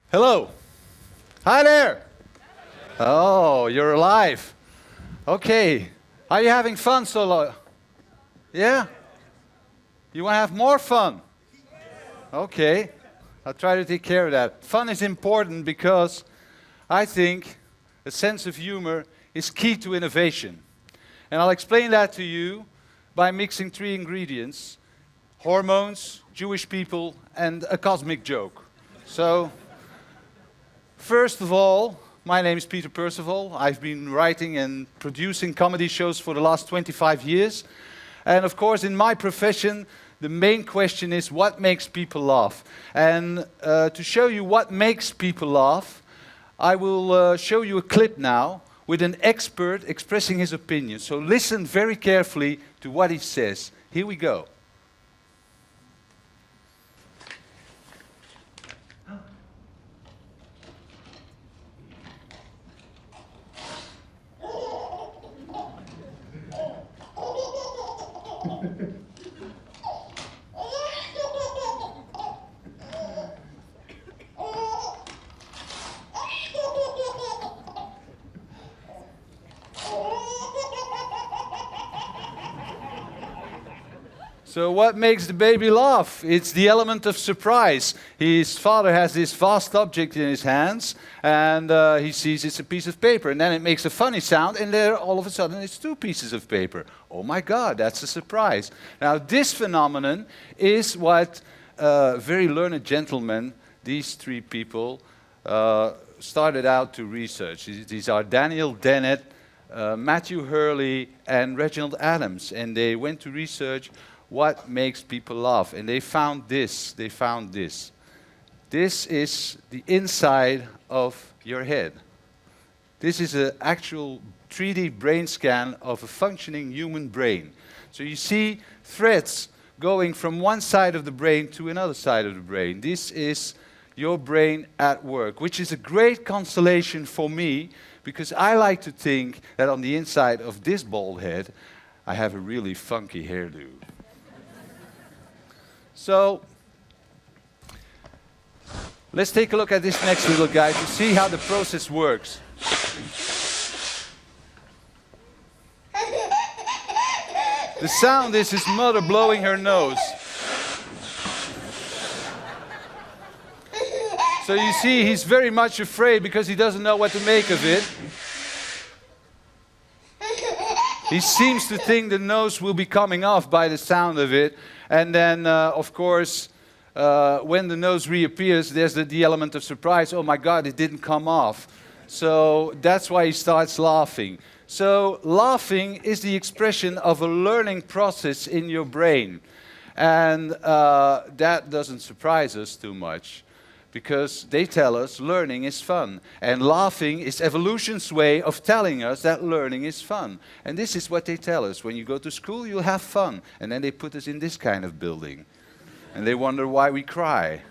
Hello. Hi there. Oh, you're alive. Okay. Are you having fun so long? Yeah? You want to have more fun? Okay. I'll try to take care of that. Fun is important because I think a sense of humor is key to innovation. And I'll explain that to you by mixing three ingredients: hormones, Jewish people, and a cosmic joke. So, first of all, my name is Peter Perceval. I've been writing and producing comedy shows for the last 25 years. And of course, in my profession, the main question is what makes people laugh. And to show you what makes people laugh, I will show you a clip now with an expert expressing his opinion. So listen very carefully to what he says. Here we go. So what makes the baby laugh? It's the element of surprise. His father has this vast object in his hands, and he sees it's a piece of paper, and then it makes a funny sound, and there all of a sudden it's two pieces of paper. Oh my God, that's a surprise. Now this phenomenon is what very learned gentlemen, these three people, started out to research. These are Daniel Dennett, Matthew Hurley, and Reginald Adams, and they went to research what makes people laugh. And they found this. This is the inside of your head. This is an actual 3D brain scan of a functioning human brain. So you see threads going from one side of the brain to another side of the brain. This is your brain at work, which is a great consolation for me, because I like to think that on the inside of this bald head, I have a really funky hairdo. So, let's take a look at this next little guy to see how the process works. The sound is his mother blowing her nose. So you see, he's very much afraid because he doesn't know what to make of it. He seems to think the nose will be coming off by the sound of it. And then, of course, when the nose reappears, there's the element of surprise. Oh my God, it didn't come off. So that's why he starts laughing. So laughing is the expression of a learning process in your brain. And that doesn't surprise us too much, because they tell us learning is fun. And laughing is evolution's way of telling us that learning is fun. And this is what they tell us. When you go to school, you'll have fun. And then they put us in this kind of building. And they wonder why we cry.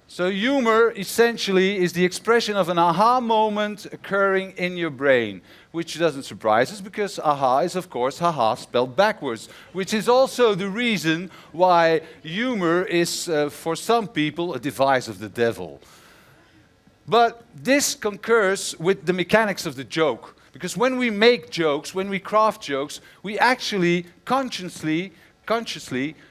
So humor, essentially, is the expression of an aha moment occurring in your brain, which doesn't surprise us because aha is, of course, haha spelled backwards, which is also the reason why humor is, for some people, a device of the devil. But this concurs with the mechanics of the joke, because when we make jokes, when we craft jokes, we actually consciously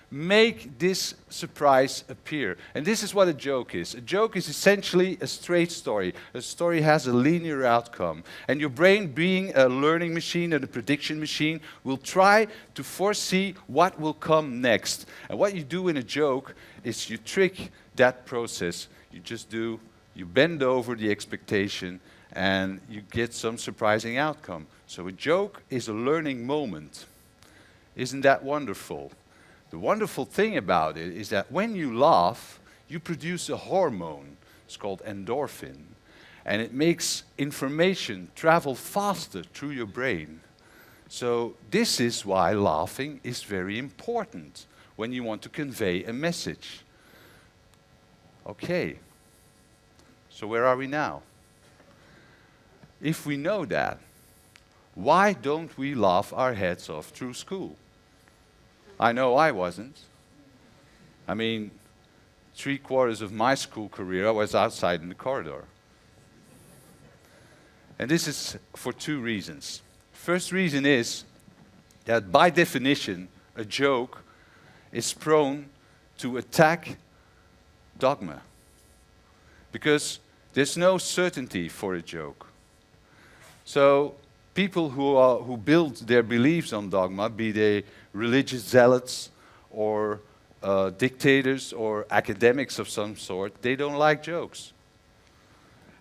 make this surprise appear. And this is what a joke is. A joke is essentially a straight story. A story has a linear outcome. And your brain, being a learning machine and a prediction machine, will try to foresee what will come next. And what you do in a joke is you trick that process. You bend over the expectation and you get some surprising outcome. So a joke is a learning moment. Isn't that wonderful? The wonderful thing about it is that when you laugh, you produce a hormone. It's called endorphin. And it makes information travel faster through your brain. So this is why laughing is very important when you want to convey a message. Okay. So where are we now? If we know that, why don't we laugh our heads off through school? I know I wasn't. I mean, 3/4 of my school career, I was outside in the corridor. And this is for 2 reasons. First reason is that by definition, a joke is prone to attack dogma. Because there's no certainty for a joke. So people who build their beliefs on dogma, be they religious zealots or dictators or academics of some sort, they don't like jokes.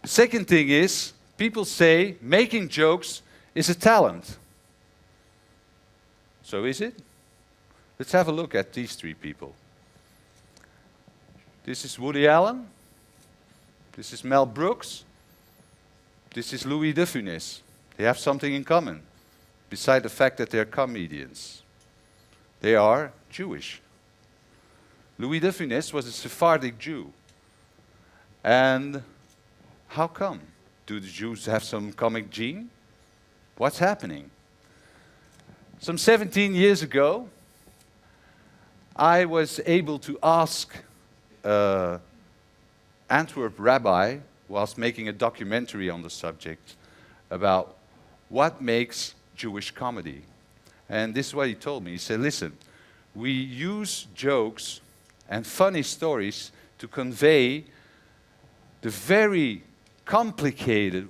The second thing is, people say making jokes is a talent. So is it? Let's have a look at these 3 people. This is Woody Allen. This is Mel Brooks. This is Louis de Funès. They have something in common, beside the fact that they're comedians. They are Jewish. Louis de Funès was a Sephardic Jew. And how come? Do the Jews have some comic gene? What's happening? Some 17 years ago, I was able to ask Antwerp rabbi, whilst making a documentary on the subject, about what makes Jewish comedy. And this is what he told me. He said, listen, we use jokes and funny stories to convey the very complicated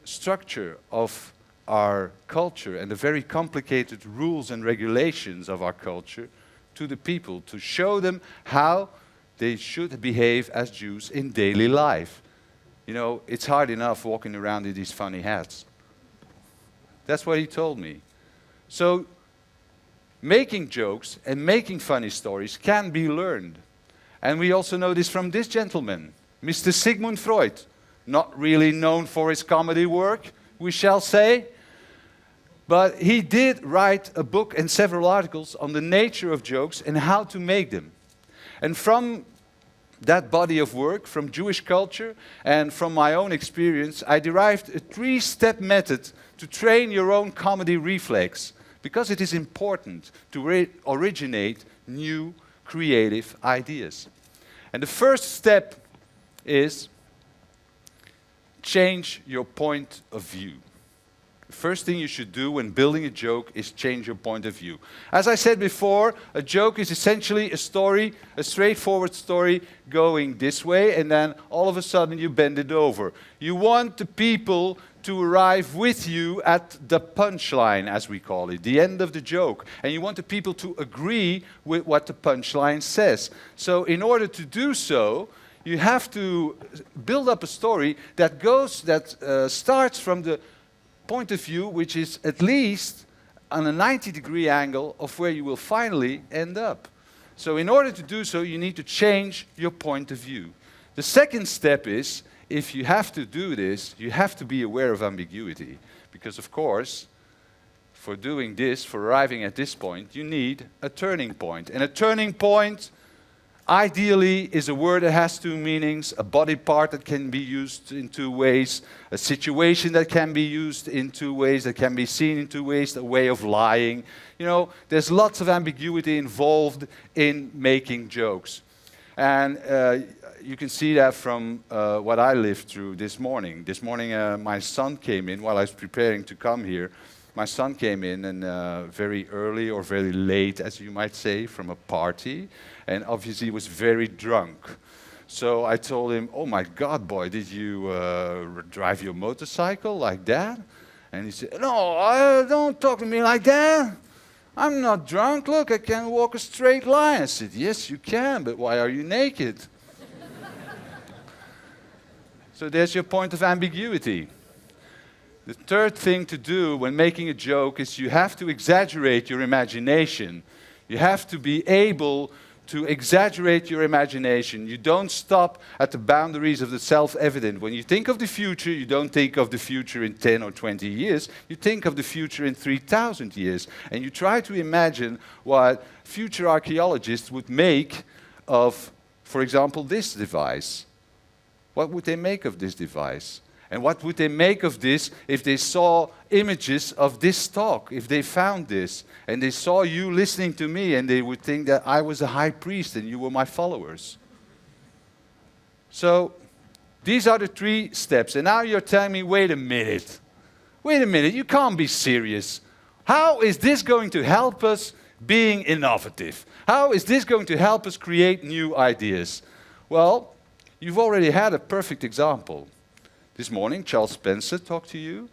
structure of our culture and the very complicated rules and regulations of our culture to the people, to show them how they should behave as Jews in daily life. You know, it's hard enough walking around in these funny hats. That's what he told me. So, making jokes and making funny stories can be learned. And we also know this from this gentleman, Mr. Sigmund Freud. Not really known for his comedy work, we shall say. But he did write a book and several articles on the nature of jokes and how to make them. And from that body of work, from Jewish culture and from my own experience, I derived a 3-step method to train your own comedy reflex, because it is important to originate new creative ideas. And the first step is change your point of view. The first thing you should do when building a joke is change your point of view. As I said before, a joke is essentially a story, a straightforward story going this way, and then all of a sudden you bend it over. You want the people to arrive with you at the punchline, as we call it, the end of the joke. And you want the people to agree with what the punchline says. So in order to do so, you have to build up a story that starts from the point of view which is at least on a 90-degree angle of where you will finally end up. So in order to do so, you need to change your point of view. The second step is, if you have to do this, you have to be aware of ambiguity. Because of course, for doing this, for arriving at this point, you need a turning point. And a turning point, ideally, is a word that has 2 meanings, a body part that can be used in 2 ways, a situation that can be used in 2 ways, that can be seen in 2 ways, a way of lying. You know, there's lots of ambiguity involved in making jokes. And you can see that from what I lived through this morning. This morning my son came in while I was preparing to come here. My son came in and very early or very late, as you might say, from a party. And obviously he was very drunk. So I told him, oh my God, boy, did you drive your motorcycle like that? And he said, no, don't talk to me like that. I'm not drunk. Look, I can walk a straight line. I said, yes, you can, but why are you naked? So there's your point of ambiguity. The third thing to do when making a joke is you have to exaggerate your imagination. You have to be able to exaggerate your imagination. You don't stop at the boundaries of the self-evident. When you think of the future, you don't think of the future in 10 or 20 years. You think of the future in 3,000 years. And you try to imagine what future archaeologists would make of, for example, this device. What would they make of this device? And what would they make of this if they saw images of this talk, if they found this, and they saw you listening to me, and they would think that I was a high priest and you were my followers? So these are the 3 steps. And now you're telling me, wait a minute, you can't be serious. How is this going to help us being innovative? How is this going to help us create new ideas? Well, you've already had a perfect example. This morning, Charles Spencer talked to you,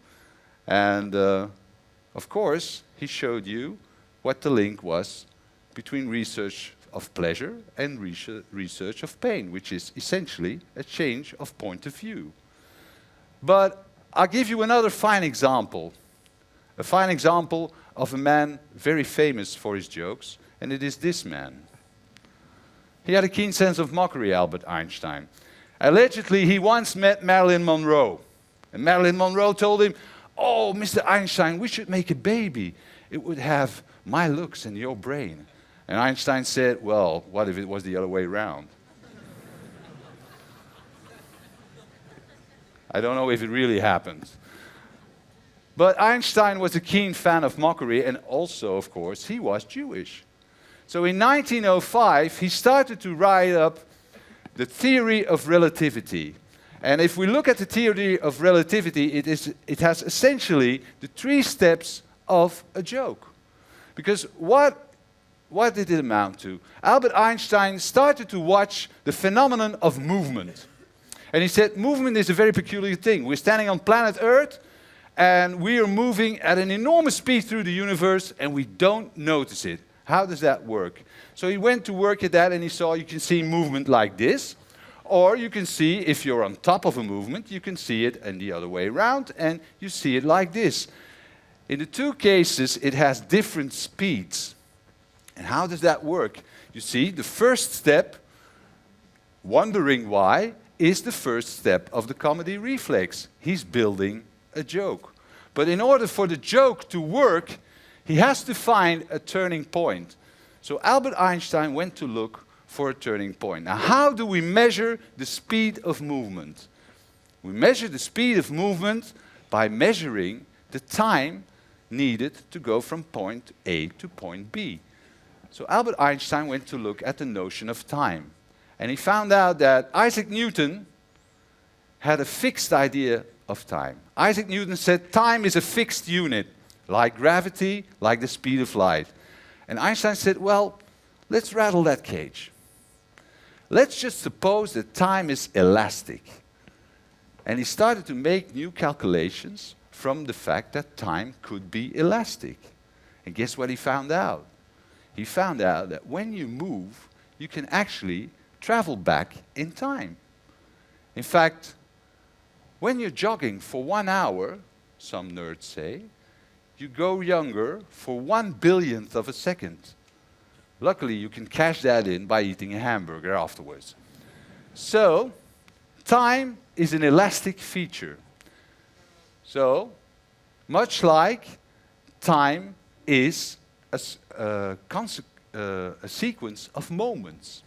and of course, he showed you what the link was between research of pleasure and research of pain, which is essentially a change of point of view. But I'll give you another fine example. A fine example of a man very famous for his jokes, and it is this man. He had a keen sense of mockery, Albert Einstein. Allegedly, he once met Marilyn Monroe. And Marilyn Monroe told him, "Oh, Mr. Einstein, we should make a baby. It would have my looks and your brain." And Einstein said, "Well, what if it was the other way around?" I don't know if it really happened. But Einstein was a keen fan of mockery, and also, of course, he was Jewish. So in 1905, he started to write up the theory of relativity. And if we look at the theory of relativity, it has essentially the 3 steps of a joke. Because what did it amount to? Albert Einstein started to watch the phenomenon of movement. And he said, movement is a very peculiar thing. We're standing on planet Earth, and we are moving at an enormous speed through the universe, and we don't notice it. How does that work? So he went to work at that, and he saw you can see movement like this, or you can see, if you're on top of a movement, you can see it in the other way around, and you see it like this. In the 2 cases, it has different speeds. And how does that work? You see, the first step, wondering why, is the first step of the comedy reflex. He's building a joke. But in order for the joke to work, he has to find a turning point. So Albert Einstein went to look for a turning point. Now, how do we measure the speed of movement? We measure the speed of movement by measuring the time needed to go from point A to point B. So Albert Einstein went to look at the notion of time. And he found out that Isaac Newton had a fixed idea of time. Isaac Newton said time is a fixed unit, like gravity, like the speed of light. And Einstein said, well, let's rattle that cage. Let's just suppose that time is elastic. And he started to make new calculations from the fact that time could be elastic. And guess what he found out? He found out that when you move, you can actually travel back in time. In fact, when you're jogging for 1 hour, some nerds say, you go younger for 1/1000th of a second. Luckily, you can cash that in by eating a hamburger afterwards. So, time is an elastic feature. So, much like time is a sequence of moments.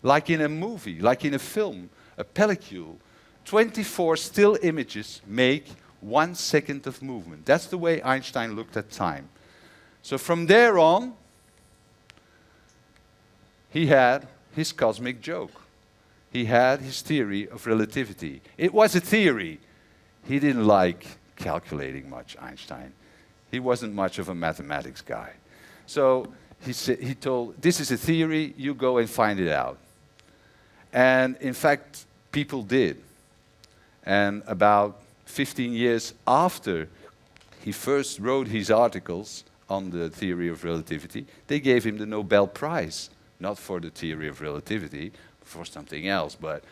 Like in a movie, like in a film, a pellicule, 24 still images make 1 second of movement. That's the way Einstein looked at time. So from there on, he had his cosmic joke. He had his theory of relativity. It was a theory. He didn't like calculating much, Einstein. He wasn't much of a mathematics guy. So he told, this is a theory, you go and find it out. And in fact, people did. And about 15 years after he first wrote his articles on the theory of relativity, they gave him the Nobel Prize. Not for the theory of relativity, for something else, but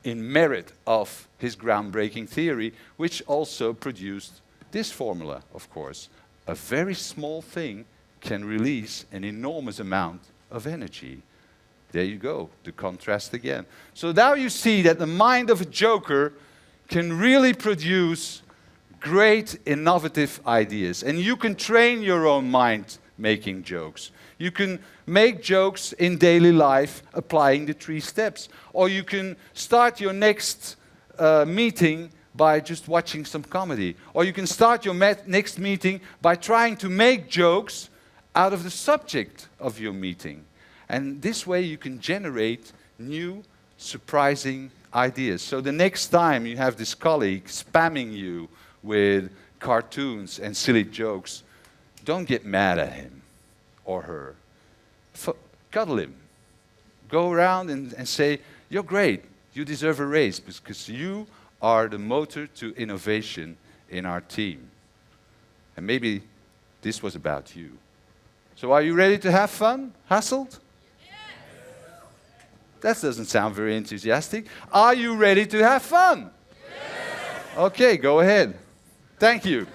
in merit of his groundbreaking theory, which also produced this formula, of course. A very small thing can release an enormous amount of energy. There you go, the contrast again. So now you see that the mind of a joker can really produce great innovative ideas. And you can train your own mind making jokes. You can make jokes in daily life applying the 3 steps. Or you can start your next meeting by just watching some comedy. Or you can start your next meeting by trying to make jokes out of the subject of your meeting. And this way you can generate new, surprising ideas. So the next time you have this colleague spamming you with cartoons and silly jokes, don't get mad at him or her. Cuddle him. Go around and say, you're great, you deserve a raise because you are the motor to innovation in our team. And maybe this was about you. So are you ready to have fun, Hasselt? That doesn't sound very enthusiastic. Are you ready to have fun? Yes. Okay, go ahead. Thank you.